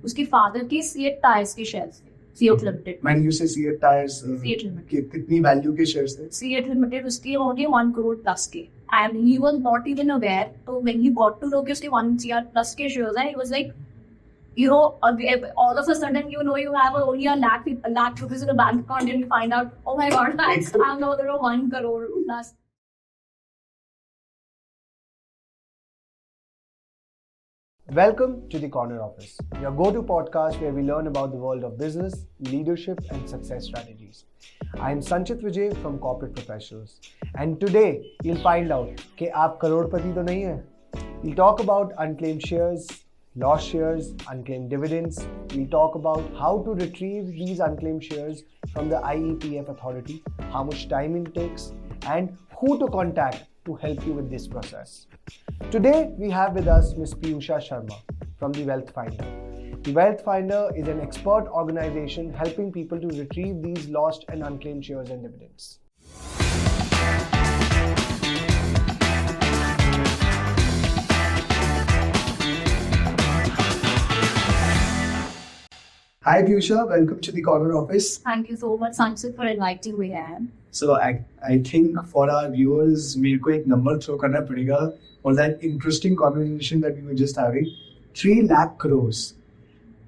उसके फादर के CEAT tyres के शेयर्स थे, CEAT limited. When you say CEAT tyres, CEAT limited कितनी वैल्यू के शेयर्स थे? सीएट लिमिटेड उसके होंगे 1 crore plus के, and he was not even aware. So when he got to know कि उसके 1 crore plus के shares हैं, he was like, you know, all of a sudden, you know, you have only a lakh rupees in a bank account, and you find out, oh my god, I'm now there are 1 crore plus. Welcome to the Corner Office, your go-to podcast where we learn about the world of business, leadership and success strategies. I am Sanchit Vijay from Corporate Professionals, and today you'll find out कि आप करोड़पति तो नहीं हैं. We'll talk about unclaimed shares, lost shares, unclaimed dividends. We'll talk about how to retrieve these unclaimed shares from the IEPF authority, how much time it takes, and who to contact to help you with this process. Today we have with us Ms. Piyusha Sharma from the Wealth Finder. The Wealth Finder is an expert organization helping people to retrieve these lost and unclaimed shares and dividends. Hi Piyusha, welcome to the Corner Office. Thank you so much, Sanchit, for inviting me here. So I think for our viewers, मेरे को एक number throw करना पड़ेगा for that interesting conversation that we were just having. 3 lakh crores.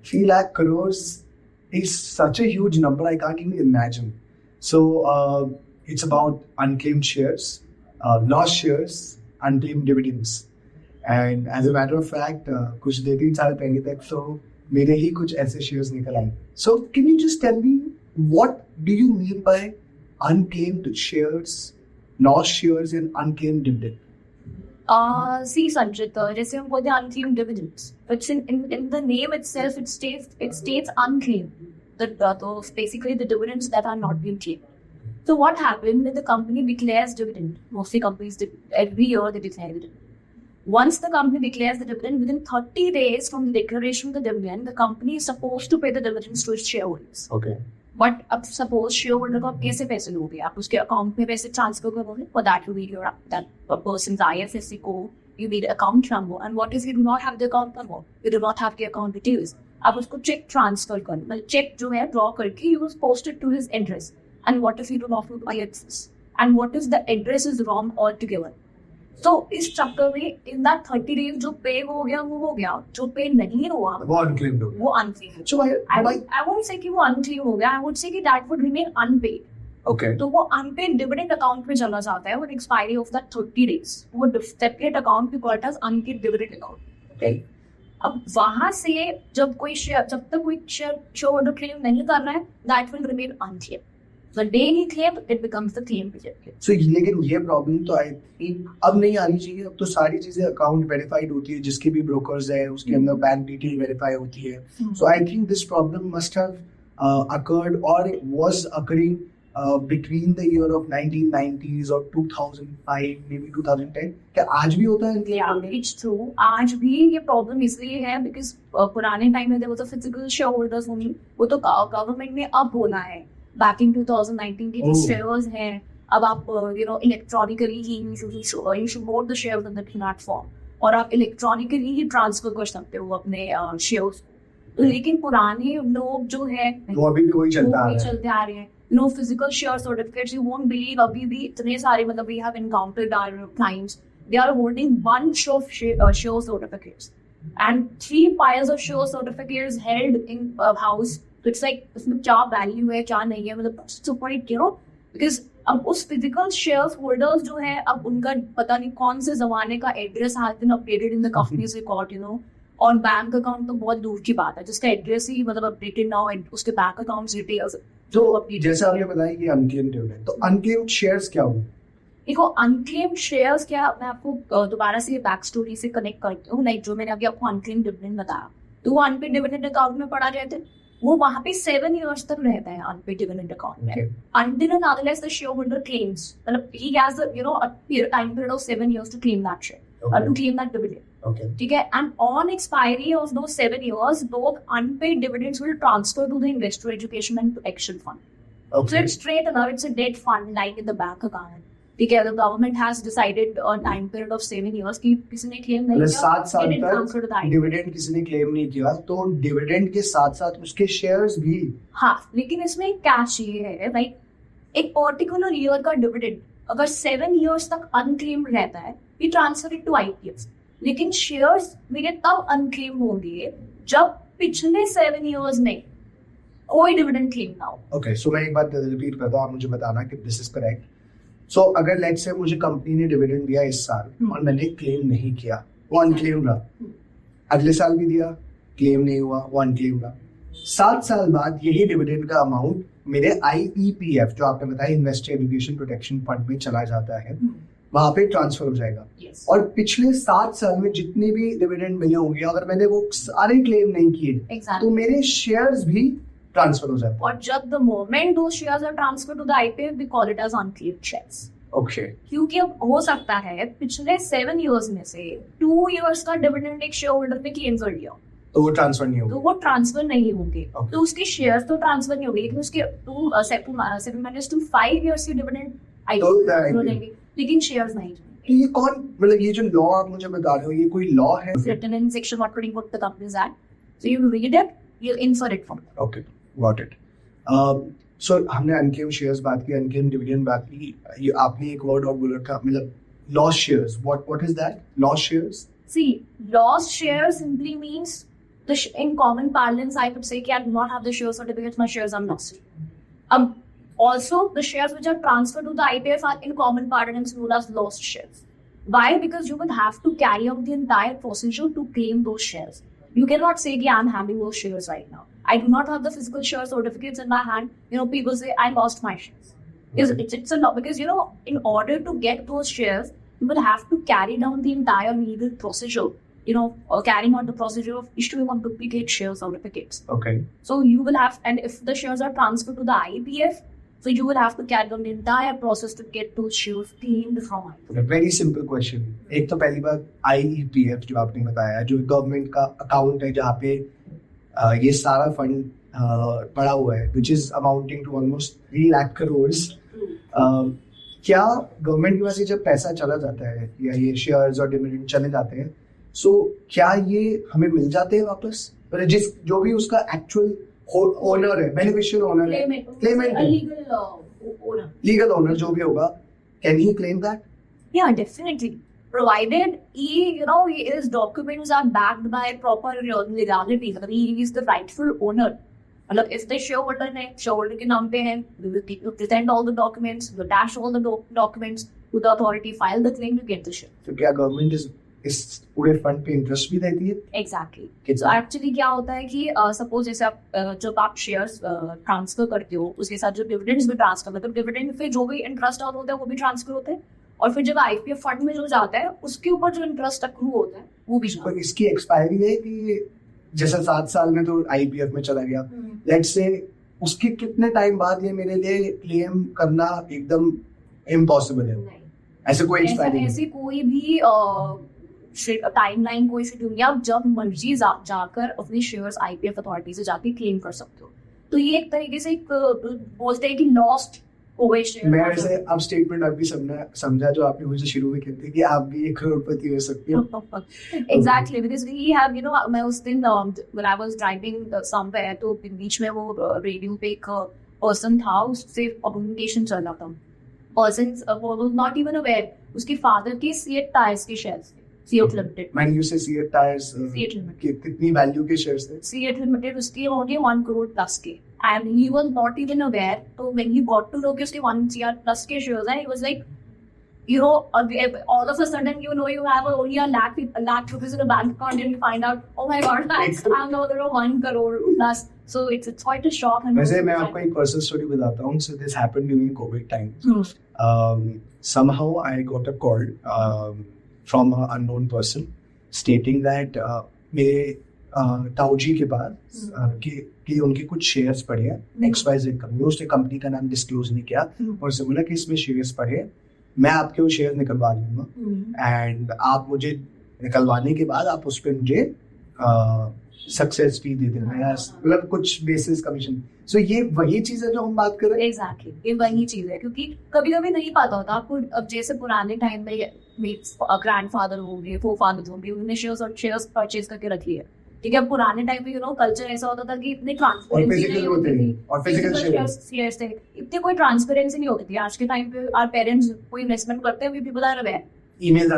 3 lakh crores is such a huge number, I can't even imagine. So it's about unclaimed shares, lost shares, unclaimed dividends. And as a matter of fact, कुछ 2-3 साल पहले तक तो मेरे ही कुछ ऐसे shares निकल आए. So can you just tell me what do you mean by unclaimed shares, lost shares and unclaimed dividend? See, Sanjit, जैसे हम बोलते हैं unclaimed dividends, it's in the name itself, it states unclaimed. Those basically the dividends that are not being claimed. So what happened when the company declares dividend? Mostly companies every year they declare dividend. Once the company declares the dividend, within 30 days from the declaration of the dividend, the company is supposed to pay the dividends to its shareholders. Okay. But अब suppose shareholder को आप कैसे पैसे लोगे? आप उसके account में पैसे transfer करोगे? For that you need that person's IFSC code. You need account number. And what if you do not have the account number? You do not have the account details. आप उसको check transfer करो. मतलब check जो है draw करके you must post it to his address. And what if you do not have IFSC? And what if the address is wrong altogether? So इस चक्कर में in that 30 days जो पे हो गया वो हो गया, जो पे नहीं हुआ वो unclaimed हो गया. वो unclaimed. So I won't say कि वो unclaimed हो गया. I would say कि that would remain unpaid. Okay. तो वो unpaid dividend account में चला जाता है with expiry of that 30 days. वो separate account भी called as unpaid dividend account. Okay. अब वहाँ से जब तक कोई shareholder claim नहीं कर रहा है, that will remain unclaimed. The day he claimed, it becomes the claim period. So लेकिन ये प्रॉब्लम तो आई थिंक अब नहीं आनी चाहिए. अब तो सारी चीजें अकाउंट वेरीफाइड होती है, जिसके भी ब्रोकर्स है उसके अंदर बैंक डिटेल वेरीफाई होती है. So I think this problem must have occurred or was occurring between the year of 1990s or 2005, maybe 2010. क्या आज भी होता है? Yeah, it's true. आज भी ये प्रॉब्लम इसलिए है because पुराने टाइम में there was a physical shareholders only. वो तो गवर्नमेंट ने अब होना है. Back in 2019 के shares हैं. अब आप electronically he you should hold the shares on the platform और आप electronically ही transfer कर सकते हो अपने shares. लेकिन पुराने लोग जो है वो अभी भी वही चलते आ रहे हैं. Physical share certificates, you won't believe अभी भी इतने सारे मतलब we have encountered our clients. They are holding bunch of share certificates and 3 piles of share certificates held in house. So it's like उसमें क्या वैल्यू है क्या नहीं है मतलब super because अब उस physical shares holders जो है अब उनका पता नहीं कौन से जमाने का address has been updated in the company's record और बैंक अकाउंट तो बहुत दूर की बात है जिसका एड्रेस ही मतलब अपडेटेड ना हो उसके बैंक अकाउंट डिटेल्स तो जैसा आपने बताया कि अनक्लेम्ड डिविडेंड तो अनक्लेम्ड शेयर्स क्या हुए? देखो अनक्लेम्ड शेयर्स क्या मैं आपको दोबारा से बैक स्टोरी से कनेक्ट करती हूँ. लाइक जो मैंने अभी आपको अनक्लेम्ड डिविडेंड बताया तो वो अनपेड डिविडेंड अकाउंट में पड़ा रहते वो वहां पे 7 years तक रहता है अनपेड डिविडेंड अकाउंट में until and unless the shareholder claims मतलब he has a time period of 7 years to claim that share to claim that dividend. ठीक है. And on expiry of those 7 years those unpaid dividends will transfer to the investor education and protection fund. So it's straight enough, it's a dead fund lying in the bank account. ठीक है, the government has decided a time period of 7 years कि किसी ने claim नहीं मतलब किया, 7 साल it didn't transfer to the तक IPF. डिविडेंड किसी ने क्लेम नहीं किया, तो डिविडेंड के साथ साथ उसके शेयर्स भी. हाँ, लेकिन इसमें एक कैच ये है, राइट, एक पर्टिकुलर ईयर का डिविडेंड अगर 7 years तक अनक्लेम्ड रहता है, we transfer it to IPF. लेकिन शेयर्स मेरे तब अनक्लेम होंगे जब पिछले 7 years में कोई डिविडेंड क्लेम ना हो. ओके, सो मैं एक बात रिपीट करता हूँ, आप मुझे बताना कि दिस इज करेक्ट. सो अगर लेट्स से मुझे कंपनी ने डिविडेंड दिया इस साल और मैंने क्लेम नहीं किया, वो अनक्लेम रहा. अगले साल भी दिया, क्लेम नहीं हुआ, वो अनक्लेम रहा. 7 साल बाद यही डिविडेंड का अमाउंट मेरे IEPF, जो आपने बताया इन्वेस्टर एजुकेशन प्रोटेक्शन फंड में चला जाता है, वहां पे ट्रांसफर हो जाएगा. Yes. और पिछले 7 साल में जितने भी डिविडेंड मिले होंगे, अगर मैंने वो सारे क्लेम नहीं किए, Exactly. तो मेरे शेयर्स भी ट्रांसफर हो जाते हैं. और जब the moment those shares are transferred to the IPF, we call it as unclaimed shares. Okay, क्योंकि अब हो सकता है पिछले 7 years में से 2 years का डिविडेंड एक शेयर होल्डर ने क्लेम कर लिया, तो वो ट्रांसफर नहीं तो होगा. वो ट्रांसफर नहीं होंगे. Okay. तो उसके शेयर्स तो ट्रांसफर नहीं होंगे, लेकिन उसके 7-5 years के डिविडेंड तो हो जाएंगे, लेकिन शेयर्स नहीं. ये कौन, मतलब ये जो लॉ आप मुझे बता रहे हो, ये कोई लॉ है? Written in section 124 of the Companies Act. So you read it, you'll infer it from it. Okay, got it. So हमने अनक्लेम शेयर्स बात की, अनक्लेम डिविडेंड बात की. ये आपने एक वर्ड और बोला था, मतलब lost shares. What is that, lost shares? See, lost shares simply means in common parlance, I could say I do not have the share certificates, my shares are lost. Also, the shares which are transferred to the IPF are in common parlance known as lost shares. Why? Because you will have to carry out the entire procedure to claim those shares. You cannot say, I am having those shares right now. I do not have the physical share certificates in my hand. People say, I lost my shares. It's a lot, because, in order to get those shares, you will have to carry down the entire legal procedure, carrying out the procedure of issuing of duplicate share certificates. Okay, So you will have, and if the shares are transferred to the IPF, so you will have to carry on the entire process to get those shares claimed from IPF. Very simple question. एक तो पहली बात, IEPF जो आपने बताया, जो government का account है जहाँ पे ये सारा फंड पड़ा हुआ है, which is amounting to almost 3 lakh crore. क्या गवर्नमेंट के पास से जब पैसा चला जाता है या ये शेयर्स और डिविडेंड चले जाते हैं, सो क्या ये हमें मिल जाते हैं वापस? जिस जो भी उसका एक्चुअल ओनर है, बेनिफिशियल ओनर है, क्लेमेंट, लीगल ओनर जो भी होगा, can he claim that? Yeah, definitely. Provided his documents are backed by proper legality, he is the rightful owner. मतलब if the shareholder है, shareholder के नाम पे है, we will present all the documents, we dash all the documents to the authority, file the claim to get the share. तो क्या government इस पूरे फंड पे इंटरेस्ट भी देती है? Exactly. So actually क्या होता है कि सपोज जैसे आप जब आप शेयर्स ट्रांसफर करते हो, उसके साथ जो डिविडेंड्स भी ट्रांसफर करते हो, डिविडेंड पे जो भी इंटरेस्ट होता है वो भी ट्रांसफर होते हैं, और फिर जब IPF फंड में जो जाता है उसके ऊपर जो इंटरेस्ट अक्रू होता है वो भी जाता पर इसकी एक्सपायरी है कि जैसे 7 साल में तो IPF में चला गया, लेट्स से उसके कितने टाइम बाद ये मेरे लिए क्लेम करना एकदम इम्पॉसिबल है? है. ऐसे कोई एक्सपायरी ऐसे कोई भी टाइमलाइन कोई शेड्यूल नहीं, आप जब मर्जी जाकर अपने शेयर्स IPF अथॉरिटी से जाके क्लेम कर सकते हो. तो ये एक तरीके से बोलते हैं कि लॉस्ट हो गए शेयर. मैं वैसे अब स्टेटमेंट अभी समझा जो आपने मुझे शुरू में कहते कि आप भी 1 करोड़पति हो सकती हो. Exactly, because we have, मैं उस दिन when I was driving somewhere, तो बीच में वो रेडियो पे एक पर्सन था, उससे कम्युनिकेशन चल रहा था. Person was not even aware उसके फादर के सीएट टायर्स के शेयर्स थे, सीएट लिमिटेड. मैन यू से सीएट टायर्स सीएट लिमिटेड, कितनी वैल्यू के शेयर्स थे? सीएट लिमिटेड उसके होंगे 1 crore plus के, and he was not even aware. So when he got to know कि उसके 1 CR plus के shares हैं, he was like, all of a sudden, you have only a lakh rupees in a bank account, and you find out, oh my god, I'm now there are 1 crore plus. So it's quite a shock. वैसे मैं आपको एक personal story बताता हूँ. So this happened during COVID time. Somehow I got a call from an unknown person stating that मेरे ताऊजी के पास कि उनके कुछ शेयर्स पड़े हैं XYZ कंपनी, उसने कंपनी का नाम डिस्क्लोज नहीं किया, और उसने बोला कि इसमें शेयर्स पड़े हैं, मैं आपके वो शेयर निकलवा लूंगा, एंड आप मुझे निकलवाने के बाद आप उस पर मुझे सक्सेस फी दे देना या मतलब कुछ बेसिस कमीशन. सो ये वही चीज है जो हम बात कर रहे हैं. एग्जैक्टली ये वही चीज है, क्योंकि कभी कभी नहीं पता होता आपको. अब जैसे पुराने टाइम में ग्रैंडफादर होंगे, फोरफादर होंगे, उन्होंने शेयर्स परचेज करके रख लिए. ठीक है, पुराने टाइम में कल्चर ऐसा होता था कि इतने ट्रांसपेरेंसी नहीं होती थी, और फिजिकल शेयर्स थे, इतनी कोई ट्रांसपेरेंसी नहीं होती थी. आज के टाइम पे आवर पेरेंट्स कोई इन्वेस्टमेंट करते हैं, पीपल आर अवेयर, ईमेल्स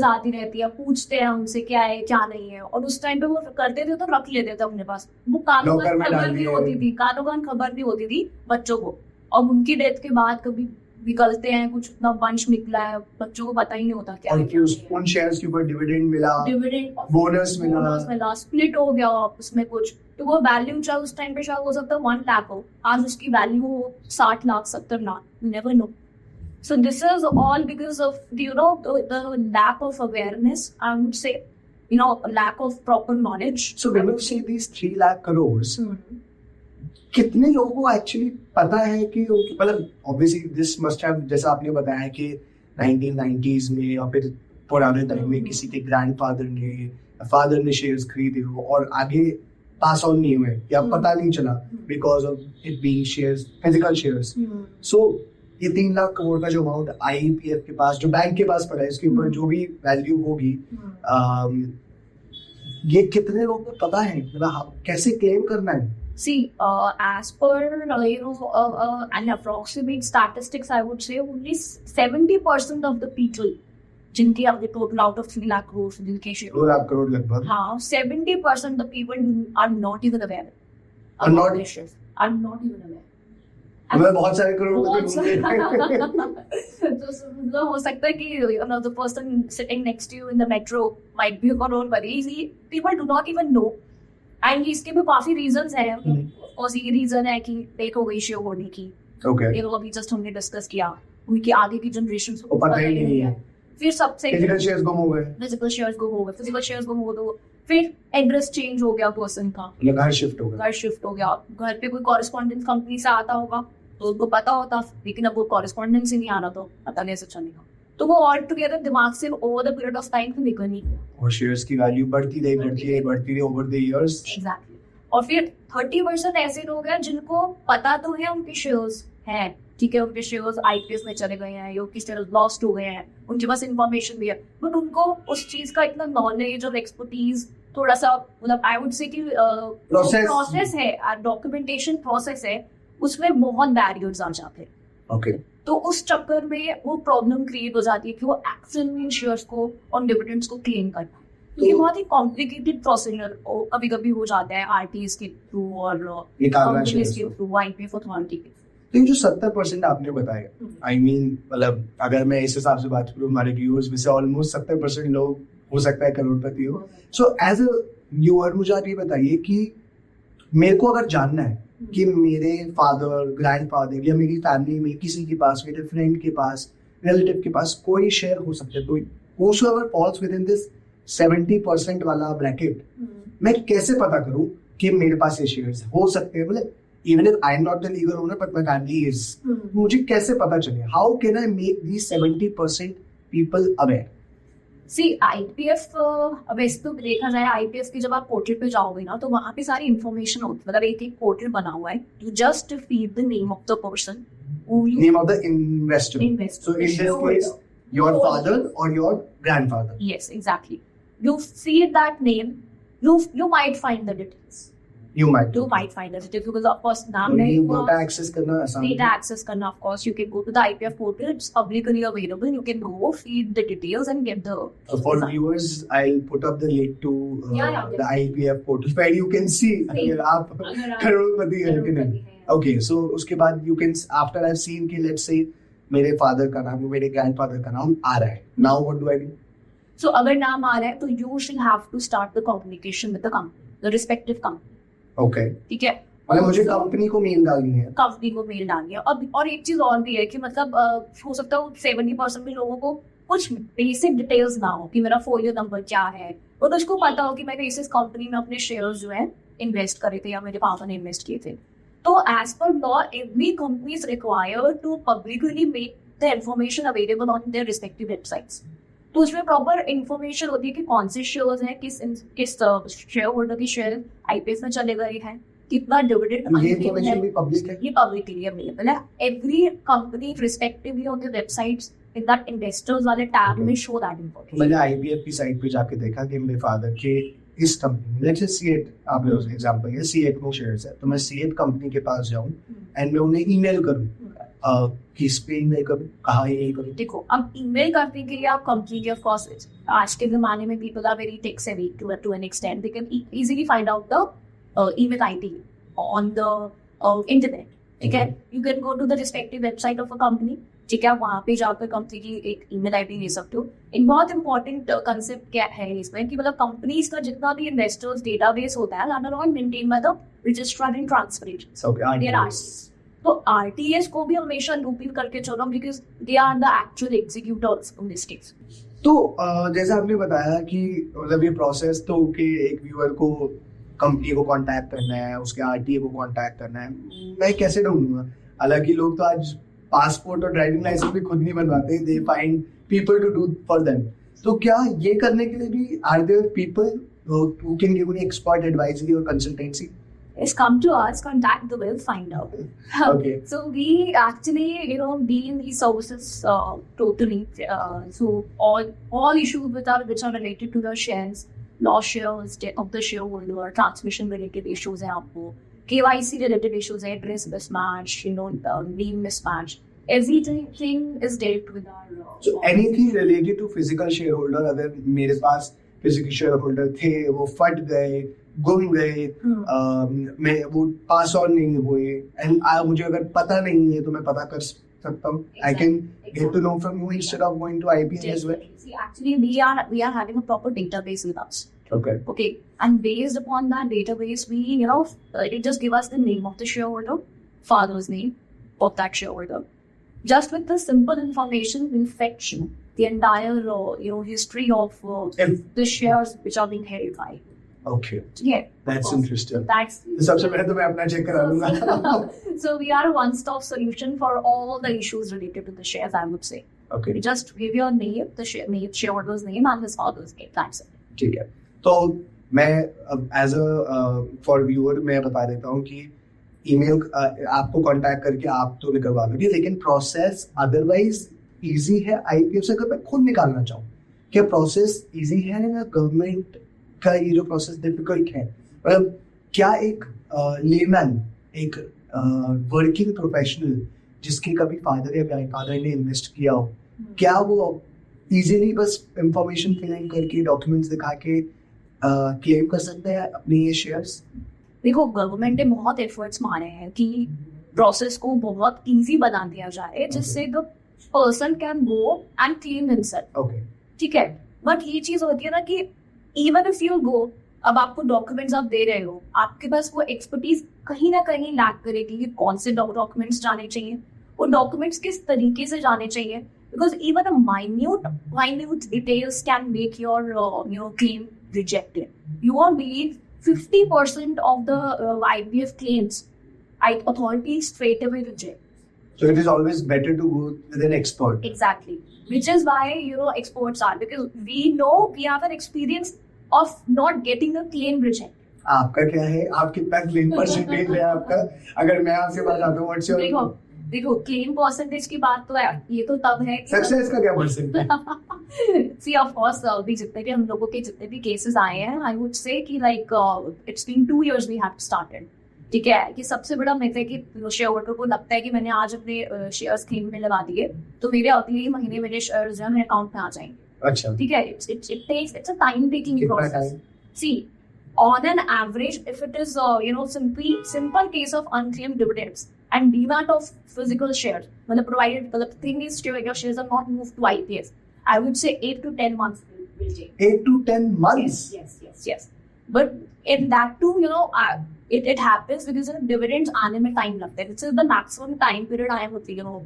आती रहती है, पूछते हैं उनसे क्या है क्या नहीं है, और उस टाइम पे वो करते थे तो रख लेते थे अपने पास. वो कानों कान खबर नहीं होती थी, कानों कान खबर नहीं होती थी बच्चों को. और उनकी डेथ के बाद कभी निकलते हैं कुछ इतना वंश निकला है, बच्चों को पता ही नहीं होता क्या है. उन शेयर्स के ऊपर डिविडेंड मिला, बोनस मिला, स्प्लिट हो गया उसमें कुछ, तो वो वैल्यू चाहे उस टाइम पे शायद हो सकता है 1 लाख हो, आज उसकी वैल्यू हो 60 lakh 70 lakh, never know. So this is all because of the lack of awareness, I would say, lack of proper knowledge. So when you say these 3 lakh crores, कितने लोगों को एक्चुअली पता है कि मतलब ऑब्वियसली दिस मस्ट हैव, जैसा आपने बताया कि 1990s में या फिर पुराने टाइम में किसी के ग्रैंडफादर ने फादर ने शेयर्स खरीदे हो और आगे पास ऑन नहीं हुए या पता नहीं चला because of it being shares, physical shares. So ये 3 लाख करोड़ का जो अमाउंट IEPF के पास, जो बैंक के पास पड़ा है, इसके ऊपर जो भी वैल्यू होगी, ये कितने लोगों को पता है, मतलब कैसे क्लेम करना है? See, as per an approximate statistics, I would say only 70% of the people, जिनकी आपने total out of 3 lakh crore जिनके शेयर 2 लाख करोड़ लगभग, हाँ 70% the people are not even aware. Are not even aware. मतलब बहुत सारे करोड़ तो हो सकता है कि the person sitting next to you in the metro might be a crorepati. People do not even know. And इसके भी काफी रीजंस हैं. और ये रीजन है कि डेट हो गई शेयर होने की. ये लोग अभी जस्ट हमने डिस्कस किया, उनकी आगे की जनरेशन को पता ही नहीं है. फिर सबसे फिजिकल शेयर्स गुम हो गए, फिजिकल शेयर्स गुम हो गए, फिर एड्रेस चेंज हो गया पर्सन का, घर शिफ्ट हो गया. घर पे कोई कॉरेस्पॉन्डेंस कंपनी से आता होगा तो उनको पता होता, लेकिन अब वो कॉरेस्पॉन्डेंस ही नहीं आ रहा तो पता नहीं ऐसा चलेगा. तो वो ऑल टुगेदर दिमाग से over the period of time तो निकल नहीं गया. और शेयर्स की वैल्यू बढ़ती रही ओवर द इयर्स. एग्जैक्टली. और फिर 30% ऐसे लोग हैं जिनको पता तो है उनके शेयर्स हैं, ठीक है, उनके शेयर्स IPS में चले गए हैं या किस तरह लॉस्ट हो गए हैं, उनके पास इंफॉर्मेशन भी है, बट उनको उस चीज का इतना नॉलेज और एक्सपर्टीज थोड़ा सा, मतलब आई वुड से कि प्रोसेस है, डॉक्यूमेंटेशन प्रोसेस है, उसमें बहुत बैरियर्स आ जाते हैं. ओके. तो उस चक्कर में वो प्रॉब्लम क्रिएट हो जाती है कि वो एक्चुअली शेयर्स को और डिविडेंड्स को क्लेम करना. तो ये बहुत ही कॉम्प्लिकेटेड प्रोसीजर कभी कभी हो जाता है RTs के थ्रू और कंपनीज के थ्रू, IPF अथॉरिटी के. तो जो 70% आपने बताया, आई मीन मतलब अगर मैं इस हिसाब से बात करूँ, हमारे व्यूअर्स में से ऑलमोस्ट 70% लोग हो सकता है करोड़पति हो. सो एज अ व्यूअर मुझे आप ये बताइए कि मेरे को अगर जानना है कि मेरे फादर, ग्रैंडफादर या मेरी फैमिली में किसी के पास, मेरे फ्रेंड के पास, रिलेटिव के पास कोई शेयर हो सकते हैं, तो whosoever falls within this 70% वाला ब्रैकेट, मैं कैसे पता करूं कि मेरे पास ये शेयर्स हो सकते हैं? मतलब even if I am not the legal owner but my family is, मुझे कैसे पता चले? How can I make these 70% people aware? See, IPF वैसे तो देखा जाए IPF की जब आप पोर्टल पे जाओगे ना तो वहाँ पे सारी इन्फॉर्मेशन होती है. मतलब एक पोर्टल बना हुआ है, you just feed the name of the person, name of the investor. So in this case, your father or your grandfather. Yes, exactly. You feed that name, you might find the details. You might find the details because of course नाम है. Data access करना आसान है. Data access करना, of course you can go to the IPF portal. It's publicly available. You can go feed the details and get the. For viewers, I'll put up the link to the IPF portal where you can see अगर आप करोड़पति हैं कि नहीं. Okay, so उसके बाद you can, after I've seen कि let's say मेरे father का नाम, मेरे ग्रैंडफादर का नाम आ रहा है. Now what do I do? So अगर नाम आ रहा है तो you should have to start the communication with the company, the respective company. Okay. ठीक है, मतलब मुझे कंपनी को मेल डालनी है. कंपनी को मेल डालनी है. अब और एक चीज और भी है कि मतलब हो सकता है 70% भी लोगों को कुछ बेसिक डिटेल्स ना हो कि मेरा फोलियो नंबर क्या है, और तो उसको पता हो कि मैंने इस कंपनी में अपने शेयर्स जो है इन्वेस्ट करे थे या मेरे पापा ने इन्वेस्ट किए थे. तो as per law every company is required to publicly make the information available on their respective websites. तो उसमें प्रॉपर इंफॉर्मेशन होती है कि कौन से शेयर्स हैं, किस शेयर होल्डर की शेयर आईपीएस में चले गए हैं, कितना डिविडेंड ये इन्फॉर्मेशन भी पब्लिक है? ये पब्लिकली अवेलेबल है. Every company respectively on the websites in that investors वाले टैब में शो दैट इंफॉर्मेशन. मैंने आईपीएफ की साइट पे जाके देखा कि मेरे फादर के इस कंपनी लेट्स से सीएट, आप एग्जांपल है सीएट में शेयर्स है, तो मैं सीएट कंपनी के पास जाऊं एंड मैं उन्हें ईमेल करूं किस पे ईमेल करूं, कहाँ ईमेल करूं? देखो, अब ईमेल करने के लिए आप कंपनी के, ऑफ कोर्स आज के जमाने में people are very tech savvy to an extent. They can easily find out the email ID on the internet. ठीक है, you can go to the respective website of a company. ठीक है, वहाँ पे जाकर कंपनी की एक ईमेल आईडी ले सकते हो. एक बहुत इंपॉर्टेंट कंसेप्ट क्या है इसमें कि मतलब कंपनीज का जितना भी इन्वेस्टर्स डेटाबेस होता है that are all maintain by the registrar and transfer agents. There are, तो आरटीएस को भी हमेशा लूपिंग करके चलो because they are the actual executors in this case. तो जैसा आपने बताया कि मतलब ये प्रोसेस तो कि एक व्यूअर को कंपनी को कांटेक्ट करना है, उसके आरटीए को कांटेक्ट करना है, मैं कैसे ढूंढूंगा? हालांकि लोग तो आज पासपोर्ट और ड्राइविंग लाइसेंस भी खुद नहीं बनवाते, they find people to do for them. तो क्या ये करने के लिए भी are there people who can give any expert advisory और consultancy? Is come to us, contact the will, find out. Okay. So we actually, deal in these services totally. So all issues which are related to the shares, loss shares of the shareholder, transmission related issues हैं आपको, KYC related issues है, address mismatch, name mismatch. Everything is dealt with our. So anything related to physical shareholder, अगर मेरे पास physical shareholder थे, वो फट गए, गुम गए, मैं वो पास ऑन नहीं हुए एंड मुझे अगर पता नहीं है तो मैं पता कर सकता हूँ. I can get to know from you instead of going to IPS as well. See, actually, we are having a proper database with us. Okay. And based upon that database, we it just give us the name of the shareholder, father's name of that shareholder. Just with the simple information, we fetch the entire history of the shares which are being held by. Okay. Yeah. That's interesting. That's सबसे पहले तो मैं अपना check करा लूंगा. So we are a one-stop solution for all the issues related to the shares, I would say. Okay. You just give your name, the shareholder's name and his father's name. That's it. ठीक है. तो मैं as a for viewer मैं बता देता हूँ कि email आपको कांटेक्ट करके आप तो निकलवा दोगे, लेकिन प्रोसेस अदरवाइज इजी है आईपीएफ से अगर मैं खुद निकालना चाहूँ? क्या प्रोसेस इजी है या गवर्नमेंट का ये जो प्रोसेस डिफिकल्ट है? मतलब क्या एक लेमैन, एक वर्किंग प्रोफेशनल जिसके कभी फादर या ग्रैंडफादर ने इन्वेस्ट किया हो, क्या वो इजीली बस इंफॉर्मेशन फिल इन करके डॉक्यूमेंट्स दिखा के क्लेम कर सकते हैं अपने ये शेयर्स? देखो, गवर्नमेंट ने बहुत एफर्ट्स मारे हैं कि प्रोसेस को बहुत इजी बना दिया जाए जिससे the person can go and claim himself. Okay, ठीक है, बट ये चीज होती है ना कि इवन इफ यू गो, अब आपको डॉक्यूमेंट्स आप दे रहे हो, आपके पास वो एक्सपर्टीज कहीं ना कहीं लैक करेगी कि कौन से डॉक्यूमेंट्स जाने चाहिए, वो डॉक्यूमेंट्स किस तरीके से जाने चाहिए, because even a minute details can make your claim rejected. You won't believe 50% of the IVF claims authorities straight away reject. So it is always better to go with an expert. Exactly. Which is why experts are, because we know we have an experience of not getting a claim rejected. आपका क्या है? आप कितना claim percentage है आपका? अगर मैं आपसे बात आता हूँ, व्हाट्स योर? देखो क्लेम परसेंटेज की बात तो है, ये तो तब है सक्सेस का क्या परसेंटेज? सी ऑफ कोर्स अभी जितने भी हम लोगों के जितने भी केसेस आए हैं, आई वुड से कि like it's been 2 years we have started. ठीक है, कि सबसे बड़ा मिथ है कि शेयर होल्डर को लगता है कि मैंने आज अपने शेयर्स क्लेम में लगा दिए तो मेरे अगले महीने मेरे शेयर्स जो मेरे अकाउंट में आ जाएंगे. अच्छा, ठीक है, it's a time taking process. See, on an average, if it is simple case of unclaimed dividends and demat of physical shares, provided the thing is your shares are not moved to IPS, I would say 8 to 10 months will take. 8 to 10 months? Yes. But in that too, it happens because dividends आने में time लगता है. This is the maximum time period I am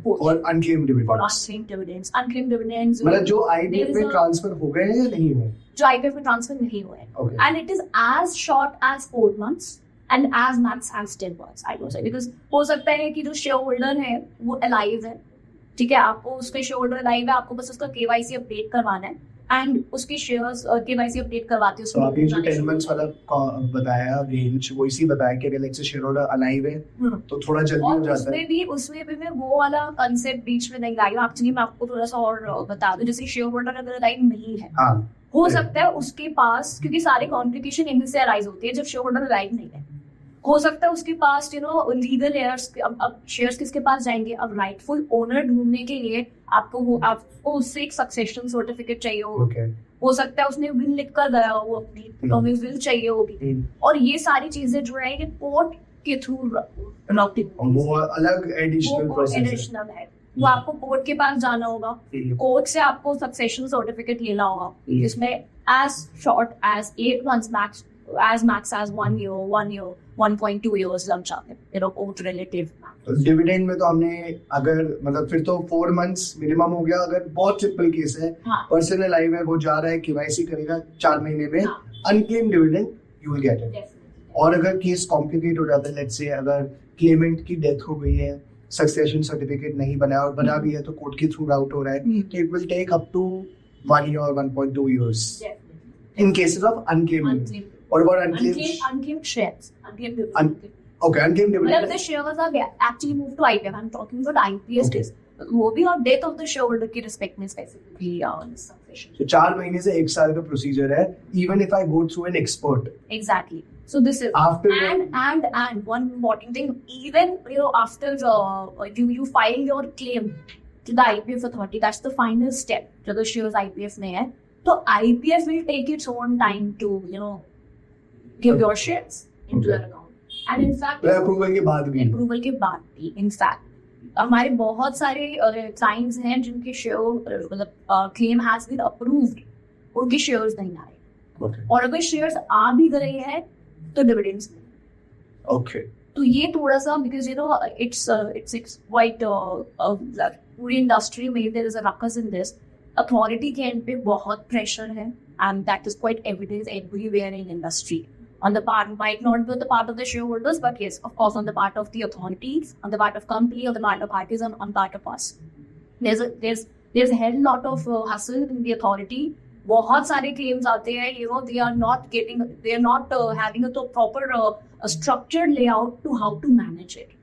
for unclaimed dividends. For unclaimed dividends. मतलब जो IPF में transfer हो गए हैं या नहीं हुए? जो IPF में ट्रांसफर नहीं हुए हैं. And it is as short as 4 months and as max as 10 months, I would say. Because हो सकता है कि जो शेयर होल्डर है वो alive है, ठीक है, आपको उसके शेयर होल्डर alive है, आपको बस उसका KYC अपडेट करवाना है एंड उसके शेयर्स केवाईसी अपडेट करवाते तो आपने जो 10 हैं। months वाला बताया रेंज, वो इसी बताया कि अगर लाइक से शेयर होल्डर अलाइव है तो थोड़ा जल्दी हो और जाता है। उसमें भी मैं वो वाला कंसेप्ट बीच में नहीं लाई हूँ। एक्चुअली मैं आपको थोड़ा सा और बता दूं, जैसे शेयर होल्डर अगर अलाइव नहीं है, हाँ, हो सकता है उसके पास, क्योंकि सारे कॉम्प्लिकेशन इनमें से अराइज होती है जब शेयर होल्डर अलाइव नहीं है, हो सकता है उसके पास लीगल एयर्स, अब शेयर्स किसके पास जाएंगे, अब राइटफुल ओनर ढूंढने के लिए आपको उससे एक सक्सेशन सर्टिफिकेट चाहिए होगा। ओके, हो सकता है उसने विल लिख कर गया हो अपनी, तो हमें विल चाहिए होगी, और ये सारी चीजें जो है ये कोर्ट के थ्रू वो अलग एडिशनल प्रोसेस है। एडिशनल है, वो आपको कोर्ट के पास जाना होगा, कोर्ट से आपको सक्सेशन सर्टिफिकेट लेना होगा, जिसमें as short as 8 months max, as max as 1 year, 1.2 years लग जाते हैं, कोर्ट रिलेटिव। तो डिविडेंड में तो हमने अगर मतलब फिर तो 4 months मिनिमम हो गया। अगर बहुत सिंपल केस है, हाँ। पर्सन लाइव है, वो जा रहा है केवाईसी करेगा 4 महीने में, हाँ। Unclaim dividend you will get it. और अगर केस कॉम्प्लिकेट हो जाता है, लेट्स से अगर क्लेमेंट की डेथ हो गई है, सक्सेशन सर्टिफिकेट नहीं बना और बना भी है तो कोर्ट के थ्रू आउट हो रहा है, तो it will take up to 1 year or 1.2 years in cases of unclaimed. Or about unclaimed shares, unclaimed okay, unclaimed मतलब dividend. the shares are actually moved to IPF. I'm talking about IPS days. वो भी और death of the shareholder के respect में specifically succession. So 4 महीने से 1 साल का प्रोसीजर है, even if I go through an expert. Exactly. So this is After and one important thing, even after you file your claim to the IPF authority, that's the final step. जब the shares IPF में है, तो IPF will take its own time to give your shares into their account. And in fact, approval के बाद भी in fact, हमारे बहुत सारे क्लाइंट्स हैं जिनके शेयर मतलब क्लेम हैज बीन अप्रूव्ड, उनके शेयर्स नहीं आए, Okay. और अगर शेयर्स आ भी गए हैं तो डिविडेंड्स नहीं। Okay. तो ये थोड़ा सा बिकॉज इट्स क्वाइट पूरी इंडस्ट्री में there is a ruckus in this, authority के एंड पे बहुत प्रेशर है, and that is quite evidence everywhere in industry on the part, might not be on the part of the shareholders, but yes, of course, on the part of the authorities, on the part of company, on the part of parties, and on part of us. There's a hell lot of hustle in the authority. बहुत सारे claims आते हैं, they are not having a proper structured layout to how to manage it.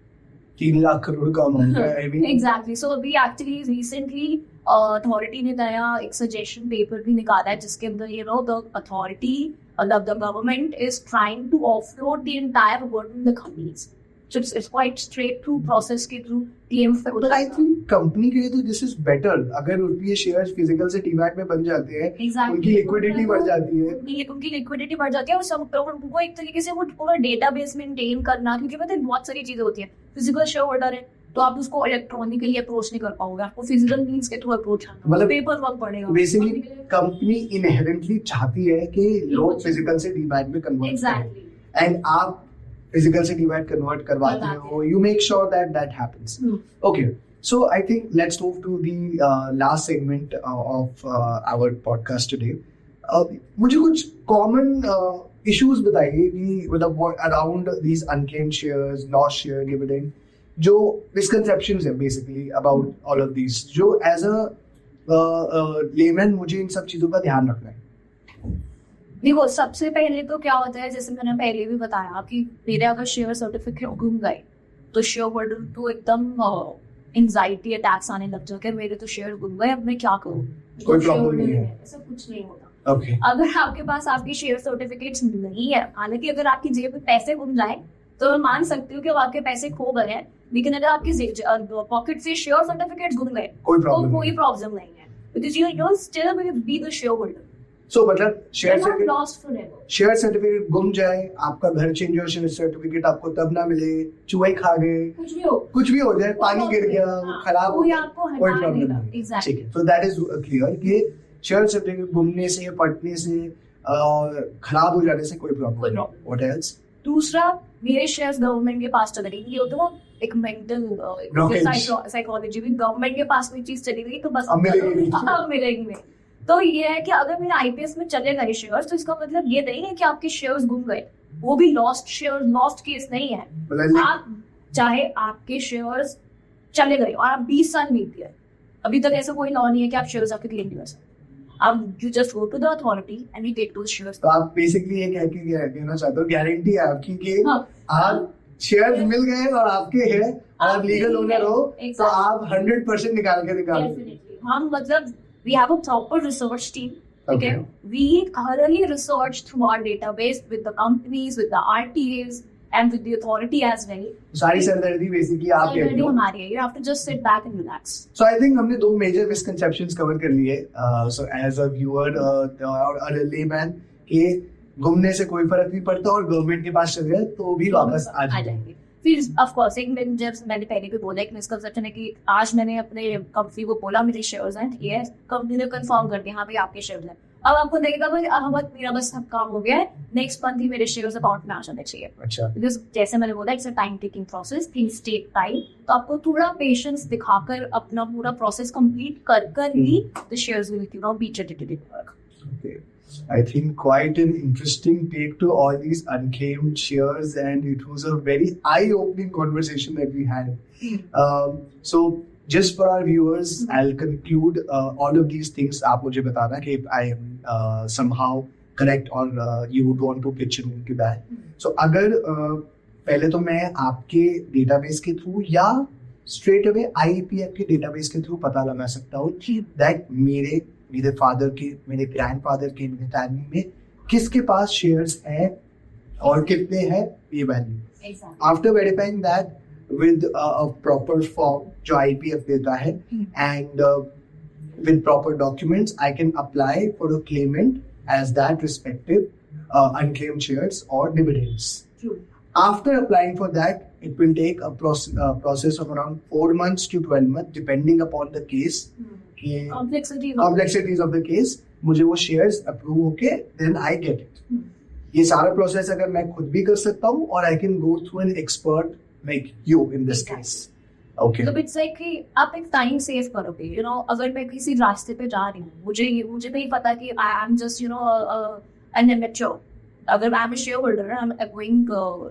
3 lakh crore का amount है, I mean. Exactly. So we actually recently authority ने नया एक suggestion paper भी निकाला है, जिसके अंदर the authority, the government is trying to offload the entire burden on the companies. So it's quite straight through process के through claim. But I think company के लिए तो this is better. अगर उनके शेयर्स फिजिकल से demat में बन जाते हैं, Exactly. उनकी लिक्विडिटी बढ़ जाती है। उनकी लिक्विडिटी बढ़ जाती है, और उनको एक तरीके से वो पूरा डेटाबेस मेंटेन करना, क्योंकि पता है बहुत सारी चीजें होती है। फिजिकल शेयर होल्डर है तो आप उसको इलेक्ट्रॉनिकली अप्रोच नहीं कर पाओगे, आपको फिजिकल मींस के थ्रू अप्रोच करना, मतलब पेपर वर्क पड़ेगा। बेसिकली कंपनी इनहेरेंटली चाहती है कि लोग फिजिकल से डीमैट में कन्वर्ट करें, Exactly. एंड आप फिजिकल से डीमैट कन्वर्ट करवाते हो, you make sure that happens. Okay, so I think let's move to the last segment of our podcast today. मुझे कुछ कॉमन इश्यूज बताइए कि मतलब around these unclaimed shares, lost share, dividend, जो misconceptions है basically about all of these, जो as a layman मुझे इन सब चीजों का ध्यान रखना है। देखो, सबसे पहले तो क्या होता है, जैसे मैंने पहले भी बताया कि मेरे अगर शेयर सर्टिफिकेट गुम गए तो शेयर होल्डर को एकदम एंजाइटी अटैक्स आने लग जाते हैं, मेरे तो शेयर गुम गए, अब मैं क्या करूँ, कोई प्रॉब्लम नहीं है, ऐसा कुछ नहीं होता। Okay. अगर आपके पास आपके शेयर सर्टिफिकेट्स नहीं है, हालांकि अगर आपकी जेब में पैसे गुम जाए तो मैं मान सकती हूँ कि आपके पैसे खो गए हैं, लेकिन अगर आपके पॉकेट से शेयर सर्टिफिकेट्स गुम गए कोई तो कोई प्रॉब्लम नहीं है, because you still will be the share holder. So मतलब share certificate lost forever. Share certificate गुम जाए, आपका घर चेंज हो, शेयर सर्टिफिकेट आपको तब ना मिले, चूहे खा गए, कुछ भी हो जाए, पानी गिर गया, खराब हो गया, कोई प्रॉब्लम नहीं। ठीक है, सो दैट इज क्लियर कि शेयर सर्टिफिकेट घूमने से, फटने से, खराब हो जाने से कोई प्रॉब्लम नहीं। What else? दूसरा, मेरे शेयर्स गवर्नमेंट के पास चले गए, ये होता है एक मेंटल साइकोलॉजी भी, गवर्नमेंट के पास कोई चीज चली गई तो बस अब मिलेंगे। तो ये है कि अगर मेरे आईपीएस में चले गए शेयर्स, तो इसका मतलब ये नहीं है कि आपके शेयर्स गुम गए, वो भी लॉस्ट शेयर, लॉस्ट केस नहीं है। आप चाहे आपके शेयर्स चले गए और आप 20 साल बीत गए, अभी तक ऐसा कोई लॉ नहीं है कि आप शेयर्स आपके क्लेम कर सकते। You just go to the authority and you take those shares. तो आप बेसिकली ये कह के कहना चाहते हो गारंटी है आपकी कि हाँ, आप शेयर मिल गए और आपके हैं और आप लीगल ओनर हो तो आप 100% निकाल के निकाल Definitely. हम मतलब we have a proper research team. Okay. Okay. We thoroughly research through our database with the companies, with the RTAs, and with the authority as well. सारी सरदर्दी बेसिकली आप So, कहते हो हमारी है. You have to just sit back and relax. So I think हमने दो major misconceptions cover कर लिए. So as a viewer और a layman कि घूमने से कोई फर्क नहीं पड़ता और गवर्नमेंट के पास चले जाए तो भी वापस आ जाएंगे. फिर ऑफ कोर्स एक मैंने पहले भी बोला एक मिसकंसेप्शन है कि आज मैंने अपने कंपनी को बोला मेरे शेयर्स हैं, ठीक है, कंपनी ने कंफर्म कर दिया हाँ भाई आपके शेयर्स हैं. अब आपको लगेगा भाई अहमद मेरा बस सब काम हो गया है, नेक्स्ट मंथ ही मेरे शेयर्स अकाउंट में आ जाने चाहिए. अच्छा. बिकॉज जैसे मैंने बोला it's a time taking process, things take time. तो आपको थोड़ा पेशेंस दिखाकर अपना पूरा प्रोसेस कंप्लीट कर ही the shares will be traded. Okay. I think quite an interesting take to all these unclaimed shares, and it was a very eye-opening conversation that we had. So, just for our viewers, I'll conclude all of these things. आप मुझे बताना कि if I am somehow correct or you would want to pitch in into that. So, अगर पहले तो मैं आपके database के through या straight away IEPF के database के through पता लगा सकता हूँ that मेरे फादर के, मेरे ग्रैंडफादर के, मेरे फैमिली में किसके पास शेयर्स हैं और कितने हैं ये value. After verifying that with a proper form जो IPF देता है and with proper documents I can apply for a claimant as that respective unclaimed shares or dividends. After applying for that, it will take a process of around 4 months to 12 months depending upon the case. Complexities of the case. मुझे वो shares approve होके then I get it. ये सारा process अगर मैं खुद भी कर सकता हूँ और I can go through an expert like you in this case. Okay. तो इट्स लाइक कि आप एक टाइम सेव करोगे. यू नो अगर मैं किसी रास्ते पे जा रही हूँ, मुझे नहीं पता कि I am just you know an amateur. अगर I am a share holder, I am going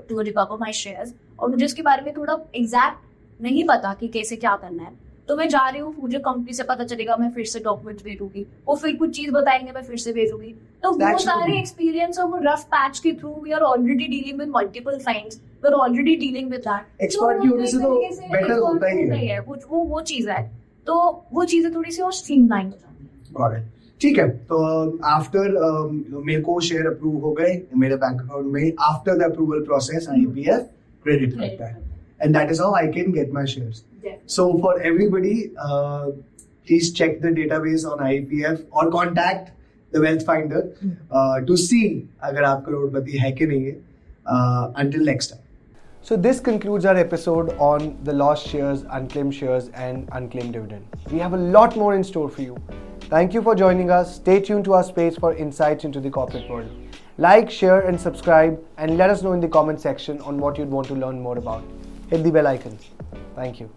to recover my shares और मुझे उसके बारे में थोड़ा एग्जैक्ट नहीं पता कि कैसे क्या करना है, तो मैं जा रही हूँ, मुझे कंपनी से पता चलेगा, मैं फिर से डॉक्यूमेंट भेजूंगी, वो फिर कुछ चीज बताएंगे, मैं फिर से भेजूंगी. तो वो सारे एक्सपीरियंस और वो रफ पैच के through we are already dealing with multiple finds, we are already dealing with that. Expert की होने से तो बेटर होता ही है. वो चीज है, तो वो चीजें थोड़ी सी और स्ट्रीमलाइन हो जाती है. ठीक है. तो आफ्टर मेरे को शेयर अप्रूव हो गए मेरे बैंक अकाउंट में. After the approval process IEPF credit करता है and that is how I can get my shares. So for everybody, please check the database on IEPF or contact the Wealth Finder to see अगर आप करोड़पति है कि नहीं है. Until next time. So this concludes our episode on the lost shares, unclaimed shares and unclaimed dividend. We have a lot more in store for you. Thank you for joining us. Stay tuned to our space for insights into the corporate world. Like, share and subscribe and let us know in the comment section on what you'd want to learn more about. Hit the bell icon. Thank you.